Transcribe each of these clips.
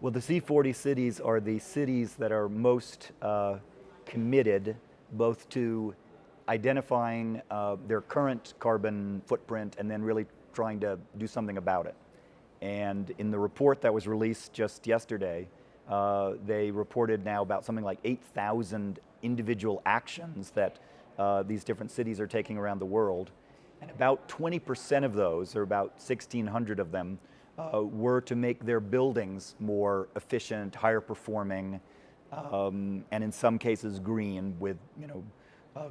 Well, the C40 cities are the cities that are most committed both to identifying their current carbon footprint and then really trying to do something about it. And in the report that was released just yesterday, they reported now about something like 8,000 individual actions that these different cities are taking around the world. And about 20% of those, or about 1,600 of them, were to make their buildings more efficient, higher performing, and in some cases green, with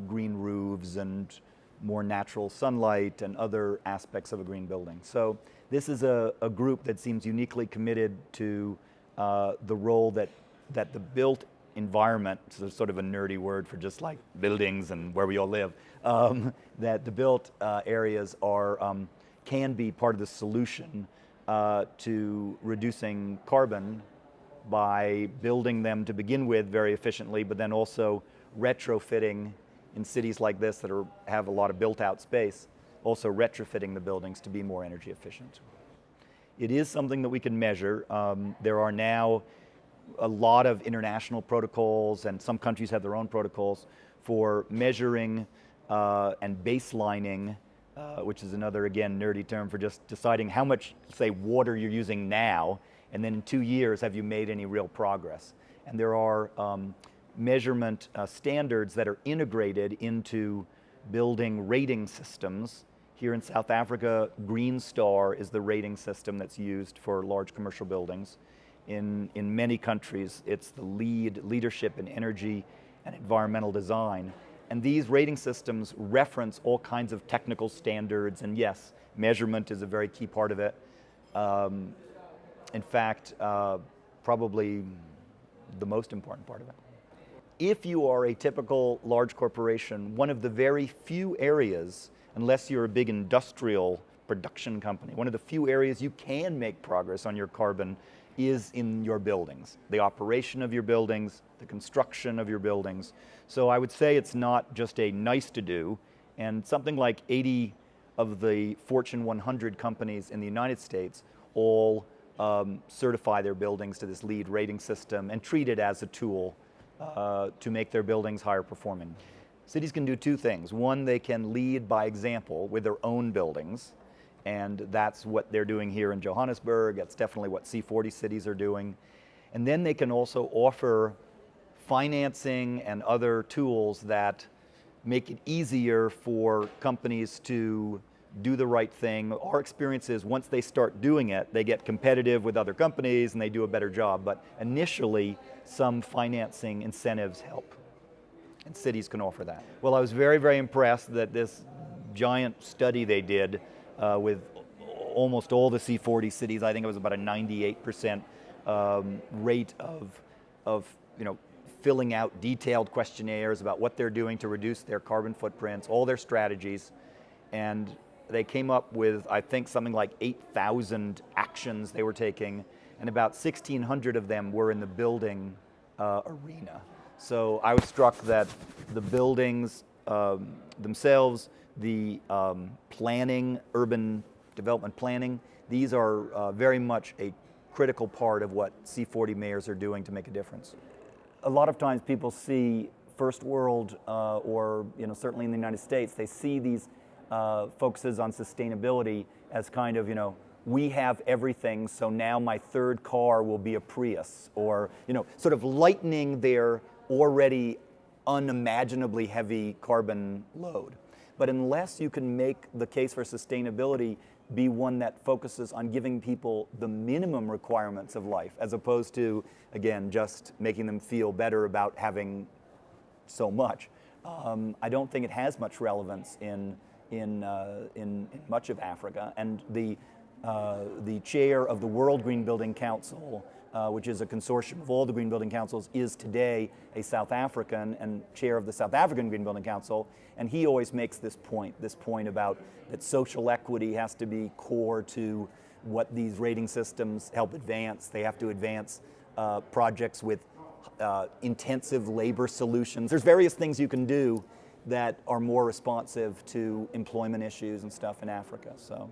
green roofs and more natural sunlight and other aspects of a green building. So this is a group that seems uniquely committed to the role that the built environment, so sort of a nerdy word for just like buildings and where we all live, that the built areas are can be part of the solution to reducing carbon by building them to begin with very efficiently, but then also retrofitting in cities like this that have a lot of built out space, also retrofitting the buildings to be more energy efficient. It is something that we can measure. There are now a lot of international protocols, and some countries have their own protocols for measuring and baselining, which is another, again, nerdy term for just deciding how much, say, water you're using now, and then in 2 years, have you made any real progress? And there are measurement standards that are integrated into building rating systems. Here in South Africa, Green Star is the rating system that's used for large commercial buildings. In many countries, it's the leadership in energy and environmental design. And these rating systems reference all kinds of technical standards, and yes, measurement is a very key part of it. In fact, probably the most important part of it. If you are a typical large corporation, one of the very few areas, unless you're a big industrial production company, one of the few areas you can make progress on your carbon is in your buildings, the operation of your buildings, the construction of your buildings. So I would say it's not just a nice to do, and something like 80 of the Fortune 100 companies in the United States all certify their buildings to this LEED rating system and treat it as a tool to make their buildings higher performing. Cities can do two things. One, they can lead by example with their own buildings, and that's what they're doing here in Johannesburg. That's definitely what C40 cities are doing. And then they can also offer financing and other tools that make it easier for companies to do the right thing. Our experience is once they start doing it, they get competitive with other companies and they do a better job. But initially, some financing incentives help, and cities can offer that. Well, I was very, very impressed that this giant study they did with almost all the C40 cities, I think it was about a 98% rate of filling out detailed questionnaires about what they're doing to reduce their carbon footprints, all their strategies, and they came up with, I think, something like 8,000 actions they were taking, and about 1,600 of them were in the building arena. So I was struck that the buildings themselves, the planning, urban development planning, these are very much a critical part of what C40 mayors are doing to make a difference. A lot of times people see first world, or certainly in the United States, they see these focuses on sustainability as kind of, we have everything, so now my third car will be a Prius, or sort of lightening their already unimaginably heavy carbon load. But unless you can make the case for sustainability be one that focuses on giving people the minimum requirements of life, as opposed to, again, just making them feel better about having so much, I don't think it has much relevance in much of Africa. And the chair of the World Green Building Council, which is a consortium of all the green building councils, is today a South African and chair of the South African Green Building Council, and he always makes this point about that social equity has to be core to what these rating systems help advance. They have to advance projects with intensive labor solutions. There's various things you can do that are more responsive to employment issues and stuff in Africa. So.